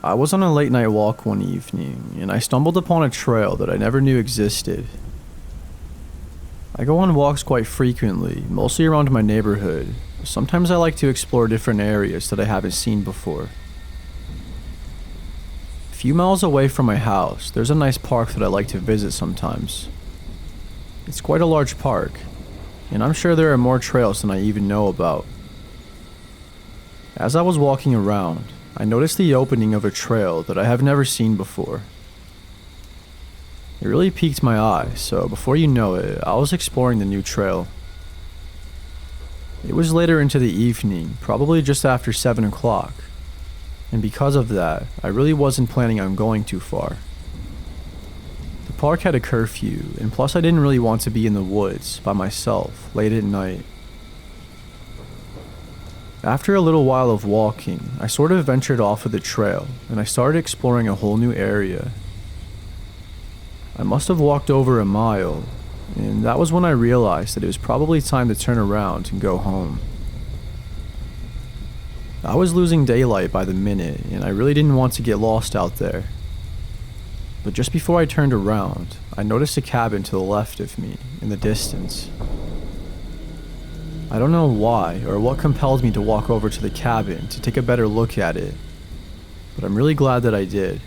I was on a late night walk one evening, and I stumbled upon a trail that I never knew existed. I go on walks quite frequently, mostly around my neighborhood. Sometimes I like to explore different areas that I haven't seen before. A few miles away from my house, there's a nice park that I like to visit sometimes. It's quite a large park, and I'm sure there are more trails than I even know about. As I was walking around, I noticed the opening of a trail that I have never seen before. It really piqued my eye, so before you know it, I was exploring the new trail. It was later into the evening, probably just after 7 o'clock, and because of that, I really wasn't planning on going too far. The park had a curfew, and plus I didn't really want to be in the woods by myself late at night. After a little while of walking, I sort of ventured off of the trail, and I started exploring a whole new area. I must have walked over a mile, and that was when I realized that it was probably time to turn around and go home. I was losing daylight by the minute, and I really didn't want to get lost out there. But just before I turned around, I noticed a cabin to the left of me, in the distance. I don't know why or what compelled me to walk over to the cabin to take a better look at it, but I'm really glad that I did.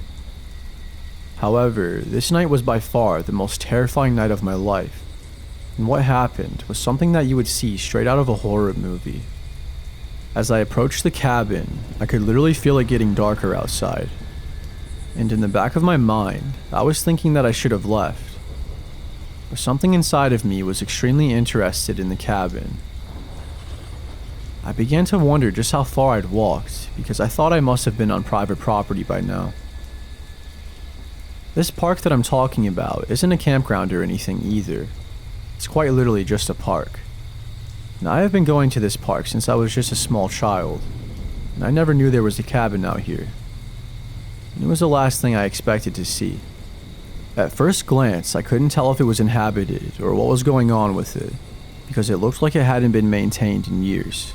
However, this night was by far the most terrifying night of my life, and what happened was something that you would see straight out of a horror movie. As I approached the cabin, I could literally feel it getting darker outside, and in the back of my mind, I was thinking that I should have left. But something inside of me was extremely interested in the cabin. I began to wonder just how far I'd walked, because I thought I must have been on private property by now. This park that I'm talking about isn't a campground or anything either. It's quite literally just a park. And I have been going to this park since I was just a small child, and I never knew there was a cabin out here. And it was the last thing I expected to see. At first glance, I couldn't tell if it was inhabited or what was going on with it, because it looked like it hadn't been maintained in years.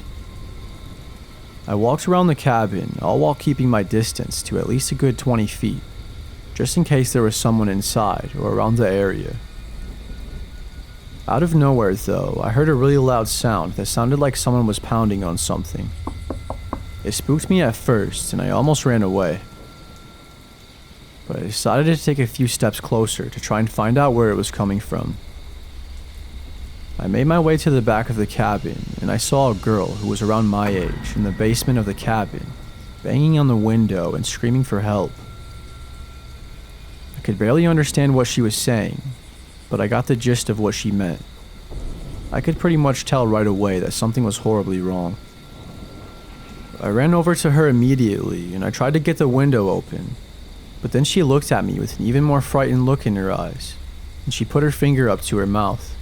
I walked around the cabin, all while keeping my distance to at least a good 20 feet, just in case there was someone inside or around the area. Out of nowhere, though, I heard a really loud sound that sounded like someone was pounding on something. It spooked me at first, and I almost ran away. But I decided to take a few steps closer to try and find out where it was coming from. I made my way to the back of the cabin, and I saw a girl who was around my age in the basement of the cabin, banging on the window and screaming for help. I could barely understand what she was saying, but I got the gist of what she meant. I could pretty much tell right away that something was horribly wrong. I ran over to her immediately, and I tried to get the window open, but then she looked at me with an even more frightened look in her eyes, and she put her finger up to her mouth.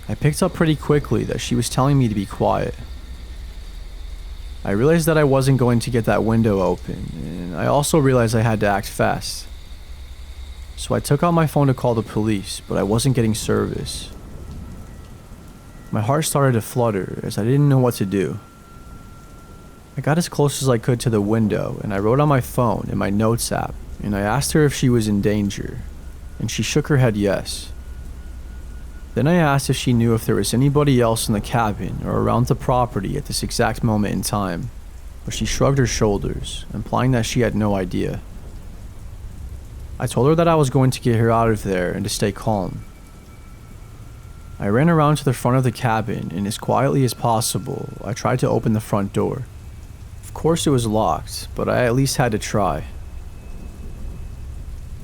I picked up pretty quickly that she was telling me to be quiet. I realized that I wasn't going to get that window open, and I also realized I had to act fast. So I took out my phone to call the police, but I wasn't getting service. My heart started to flutter as I didn't know what to do. I got as close as I could to the window, and I wrote on my phone in my notes app, and I asked her if she was in danger, and she shook her head yes. Then I asked if she knew if there was anybody else in the cabin or around the property at this exact moment in time, but she shrugged her shoulders, implying that she had no idea. I told her that I was going to get her out of there and to stay calm. I ran around to the front of the cabin, and as quietly as possible, I tried to open the front door. Of course it was locked, but I at least had to try.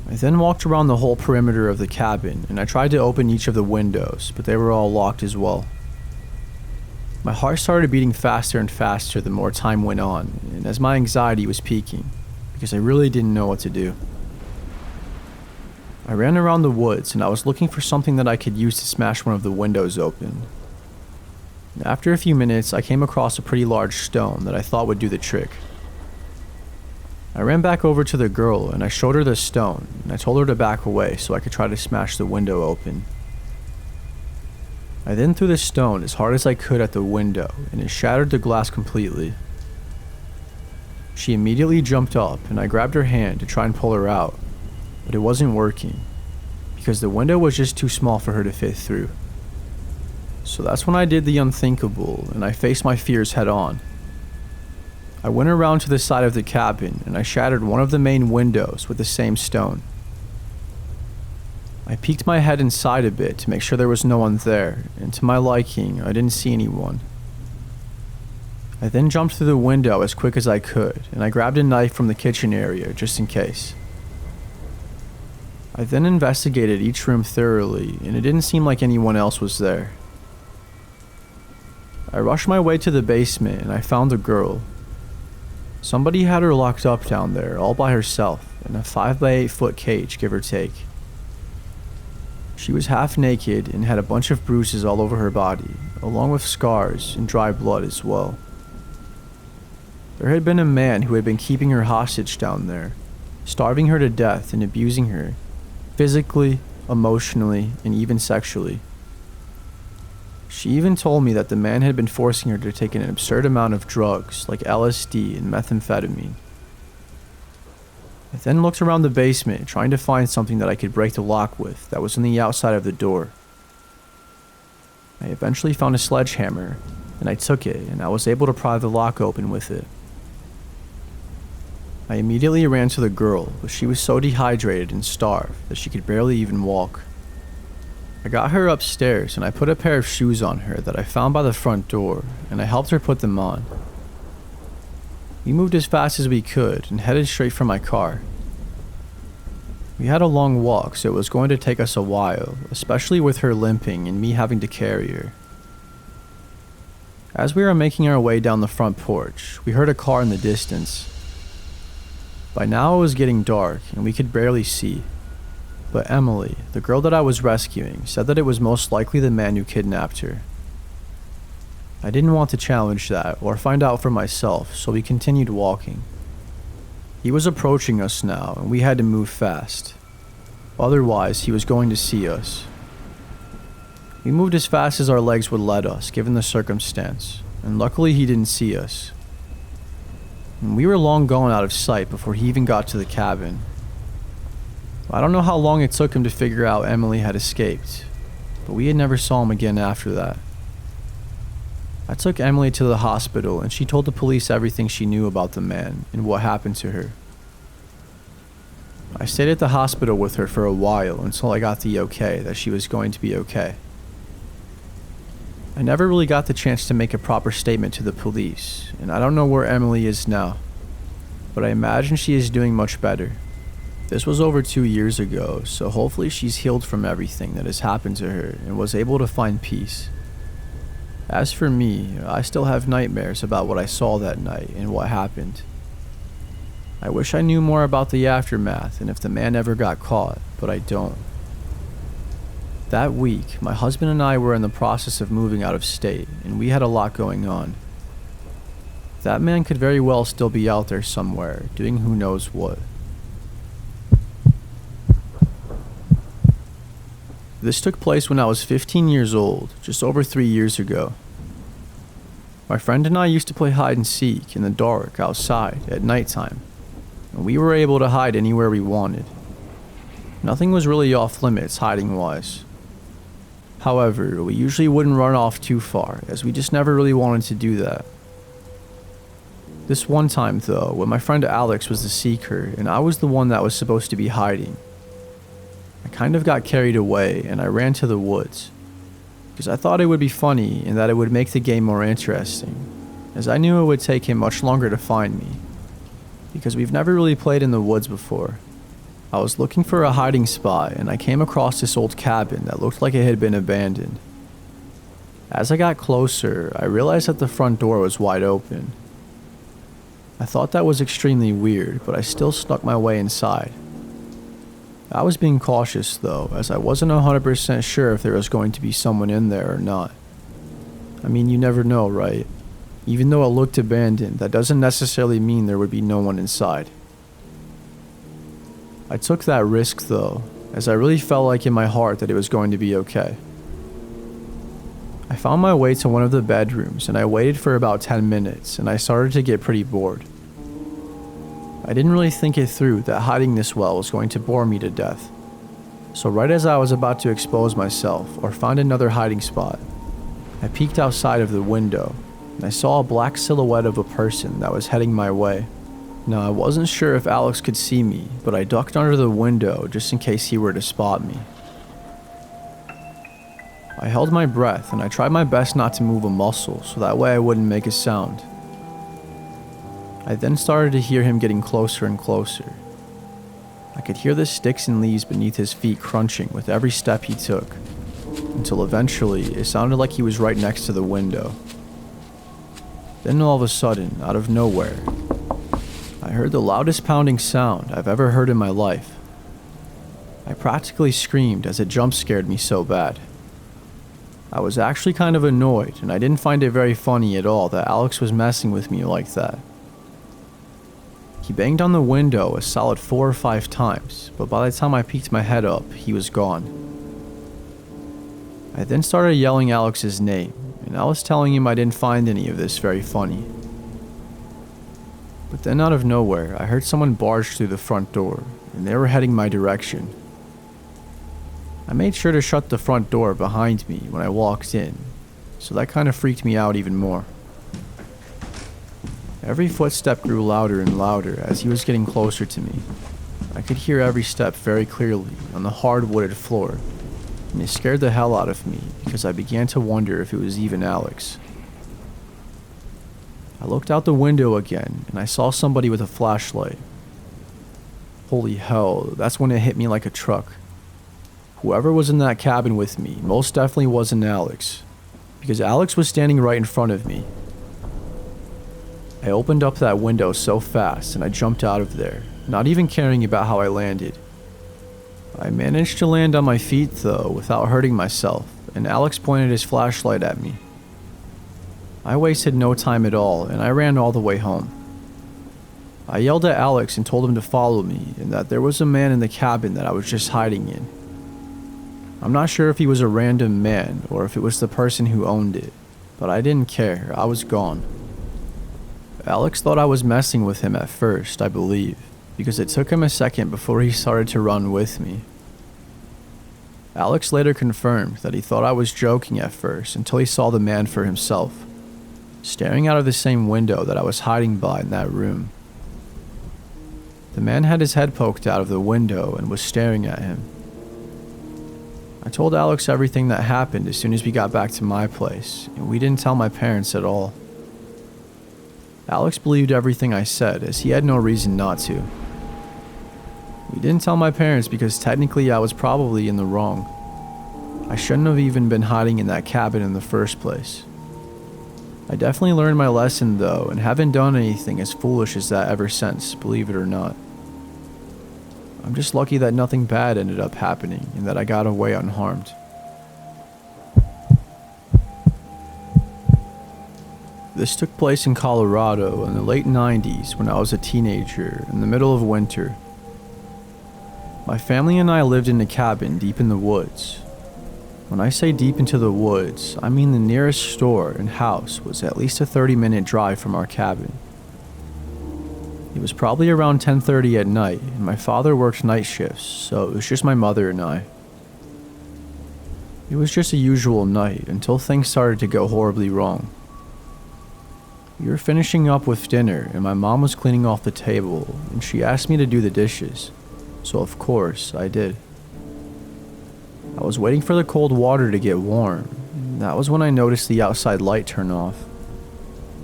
I then walked around the whole perimeter of the cabin, and I tried to open each of the windows, but they were all locked as well. My heart started beating faster and faster the more time went on, and as my anxiety was peaking, because I really didn't know what to do. I ran around the woods, and I was looking for something that I could use to smash one of the windows open. After a few minutes, I came across a pretty large stone that I thought would do the trick. I ran back over to the girl, and I showed her the stone, and I told her to back away so I could try to smash the window open. I then threw the stone as hard as I could at the window, and it shattered the glass completely. She immediately jumped up and I grabbed her hand to try and pull her out, but it wasn't working because the window was just too small for her to fit through. So that's when I did the unthinkable and I faced my fears head on. I went around to the side of the cabin and I shattered one of the main windows with the same stone. I peeked my head inside a bit to make sure there was no one there, and to my liking, I didn't see anyone. I then jumped through the window as quick as I could, and I grabbed a knife from the kitchen area just in case. I then investigated each room thoroughly, and it didn't seem like anyone else was there. I rushed my way to the basement and I found the girl. Somebody had her locked up down there all by herself in a 5 by 8 foot cage, give or take. She was half naked and had a bunch of bruises all over her body, along with scars and dry blood as well. There had been a man who had been keeping her hostage down there, starving her to death and abusing her, physically, emotionally, and even sexually. She even told me that the man had been forcing her to take an absurd amount of drugs like LSD and methamphetamine. I then looked around the basement, trying to find something that I could break the lock with that was on the outside of the door. I eventually found a sledgehammer, and I took it, and I was able to pry the lock open with it. I immediately ran to the girl, but she was so dehydrated and starved that she could barely even walk. I got her upstairs, and I put a pair of shoes on her that I found by the front door, and I helped her put them on. We moved as fast as we could and headed straight for my car. We had a long walk, so it was going to take us a while, especially with her limping and me having to carry her. As we were making our way down the front porch, we heard a car in the distance. By now it was getting dark and we could barely see, but Emily, the girl that I was rescuing, said that it was most likely the man who kidnapped her. I didn't want to challenge that or find out for myself, so we continued walking. He was approaching us now, and we had to move fast. Otherwise, he was going to see us. We moved as fast as our legs would let us, given the circumstance, and luckily he didn't see us. And we were long gone out of sight before he even got to the cabin. I don't know how long it took him to figure out Emily had escaped, but we had never saw him again after that. I took Emily to the hospital and she told the police everything she knew about the man and what happened to her. I stayed at the hospital with her for a while until I got the okay that she was going to be okay. I never really got the chance to make a proper statement to the police, and I don't know where Emily is now, but I imagine she is doing much better. This was over 2 years ago, so hopefully she's healed from everything that has happened to her and was able to find peace. As for me, I still have nightmares about what I saw that night and what happened. I wish I knew more about the aftermath and if the man ever got caught, but I don't. That week, my husband and I were in the process of moving out of state, and we had a lot going on. That man could very well still be out there somewhere, doing who knows what. This took place when I was 15 years old, just over 3 years ago. My friend and I used to play hide and seek in the dark outside at nighttime, and we were able to hide anywhere we wanted. Nothing was really off limits hiding-wise. However, we usually wouldn't run off too far, as we just never really wanted to do that. This one time though, when my friend Alex was the seeker and I was the one that was supposed to be hiding, I kind of got carried away and I ran to the woods, because I thought it would be funny and that it would make the game more interesting, as I knew it would take him much longer to find me, because we've never really played in the woods before. I was looking for a hiding spot and I came across this old cabin that looked like it had been abandoned. As I got closer, I realized that the front door was wide open. I thought that was extremely weird, but I still snuck my way inside. I was being cautious though, as I wasn't 100% sure if there was going to be someone in there or not. I mean, you never know, right? Even though it looked abandoned, that doesn't necessarily mean there would be no one inside. I took that risk though, as I really felt like in my heart that it was going to be okay. I found my way to one of the bedrooms and I waited for about 10 minutes and I started to get pretty bored. I didn't really think it through that hiding this well was going to bore me to death. So right as I was about to expose myself or find another hiding spot, I peeked outside of the window and I saw a black silhouette of a person that was heading my way. Now I wasn't sure if Alex could see me, but I ducked under the window just in case he were to spot me. I held my breath and I tried my best not to move a muscle so that way I wouldn't make a sound. I then started to hear him getting closer and closer. I could hear the sticks and leaves beneath his feet crunching with every step he took, until eventually it sounded like he was right next to the window. Then all of a sudden, out of nowhere, I heard the loudest pounding sound I've ever heard in my life. I practically screamed as it jump scared me so bad. I was actually kind of annoyed and I didn't find it very funny at all that Alex was messing with me like that. He banged on the window a solid 4 or 5 times, but by the time I peeked my head up, he was gone. I then started yelling Alex's name, and I was telling him I didn't find any of this very funny. But then out of nowhere, I heard someone barge through the front door, and they were heading my direction. I made sure to shut the front door behind me when I walked in, so that kind of freaked me out even more. Every footstep grew louder and louder as he was getting closer to me. I could hear every step very clearly on the hard wooded floor, and it scared the hell out of me because I began to wonder if it was even Alex. I looked out the window again and I saw somebody with a flashlight. Holy hell, that's when it hit me like a truck. Whoever was in that cabin with me most definitely wasn't Alex, because Alex was standing right in front of me. I opened up that window so fast and I jumped out of there, not even caring about how I landed. I managed to land on my feet though without hurting myself, and Alex pointed his flashlight at me. I wasted no time at all and I ran all the way home. I yelled at Alex and told him to follow me and that there was a man in the cabin that I was just hiding in. I'm not sure if he was a random man or if it was the person who owned it, but I didn't care, I was gone. Alex thought I was messing with him at first, I believe, because it took him a second before he started to run with me. Alex later confirmed that he thought I was joking at first until he saw the man for himself, staring out of the same window that I was hiding by in that room. The man had his head poked out of the window and was staring at him. I told Alex everything that happened as soon as we got back to my place, and we didn't tell my parents at all. Alex believed everything I said, as he had no reason not to. We didn't tell my parents because technically I was probably in the wrong. I shouldn't have even been hiding in that cabin in the first place. I definitely learned my lesson though, and haven't done anything as foolish as that ever since, believe it or not. I'm just lucky that nothing bad ended up happening and that I got away unharmed. This took place in Colorado in the late 90s when I was a teenager in the middle of winter. My family and I lived in a cabin deep in the woods. When I say deep into the woods, I mean the nearest store and house was at least a 30-minute drive from our cabin. It was probably around 10:30 at night and my father worked night shifts, so it was just my mother and I. It was just a usual night until things started to go horribly wrong. We were finishing up with dinner and my mom was cleaning off the table and she asked me to do the dishes, so of course I did. I was waiting for the cold water to get warm, and that was when I noticed the outside light turn off.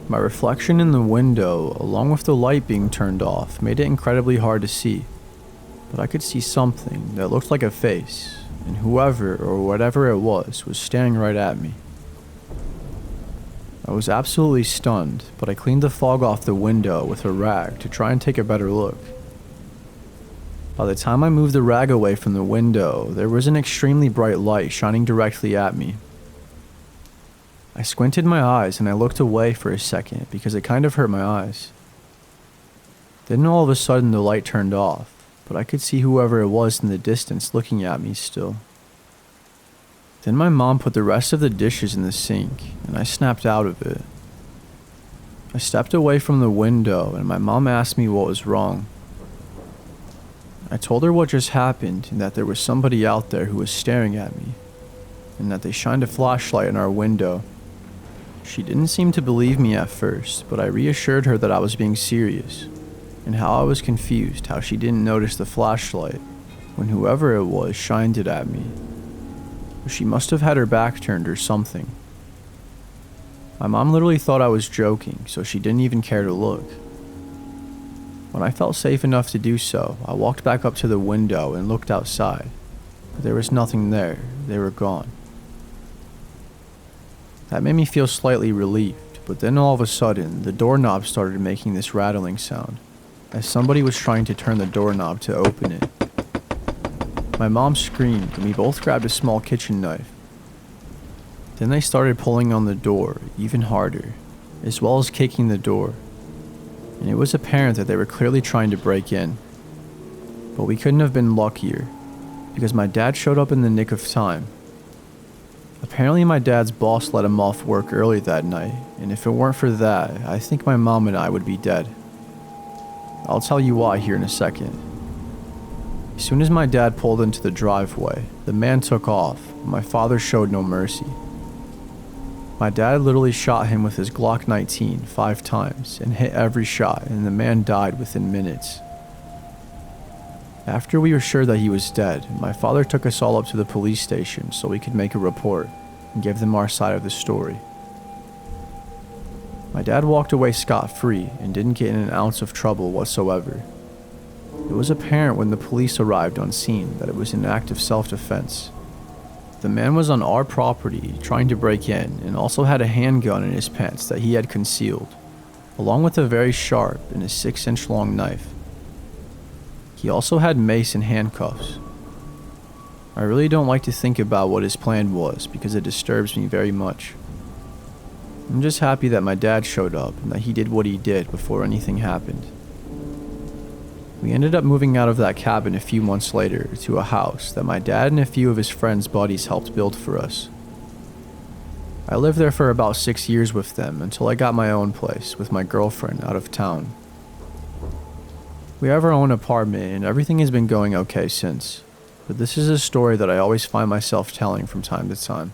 My reflection in the window, along with the light being turned off, made it incredibly hard to see, but I could see something that looked like a face, and whoever or whatever it was staring right at me. I was absolutely stunned, but I cleaned the fog off the window with a rag to try and take a better look. By the time I moved the rag away from the window, there was an extremely bright light shining directly at me. I squinted my eyes and I looked away for a second because it kind of hurt my eyes. Then all of a sudden the light turned off, but I could see whoever it was in the distance looking at me still. Then my mom put the rest of the dishes in the sink, and I snapped out of it. I stepped away from the window and my mom asked me what was wrong. I told her what just happened and that there was somebody out there who was staring at me, and that they shined a flashlight in our window. She didn't seem to believe me at first, but I reassured her that I was being serious, and how I was confused how she didn't notice the flashlight when whoever it was shined it at me. She must have had her back turned or something. My mom literally thought I was joking, so she didn't even care to look. When I felt safe enough to do so, I walked back up to the window and looked outside, but there was nothing there. They were gone. That made me feel slightly relieved, but then all of a sudden, the doorknob started making this rattling sound, as somebody was trying to turn the doorknob to open it. My mom screamed, and we both grabbed a small kitchen knife. Then they started pulling on the door even harder, as well as kicking the door, and it was apparent that they were clearly trying to break in. But we couldn't have been luckier, because my dad showed up in the nick of time. Apparently my dad's boss let him off work early that night, and if it weren't for that, I think my mom and I would be dead. I'll tell you why here in a second. As soon as my dad pulled into the driveway, the man took off, but my father showed no mercy. My dad literally shot him with his Glock 19 5 times and hit every shot, and the man died within minutes. After we were sure that he was dead, my father took us all up to the police station so we could make a report and give them our side of the story. My dad walked away scot-free and didn't get in an ounce of trouble whatsoever. It was apparent when the police arrived on scene that it was an act of self-defense. The man was on our property trying to break in and also had a handgun in his pants that he had concealed, along with a very sharp and a 6-inch long knife. He also had mace and handcuffs. I really don't like to think about what his plan was because it disturbs me very much. I'm just happy that my dad showed up and that he did what he did before anything happened. We ended up moving out of that cabin a few months later to a house that my dad and a few of his friends' buddies helped build for us. I lived there for about 6 years with them until I got my own place with my girlfriend out of town. We have our own apartment and everything has been going okay since, but this is a story that I always find myself telling from time to time.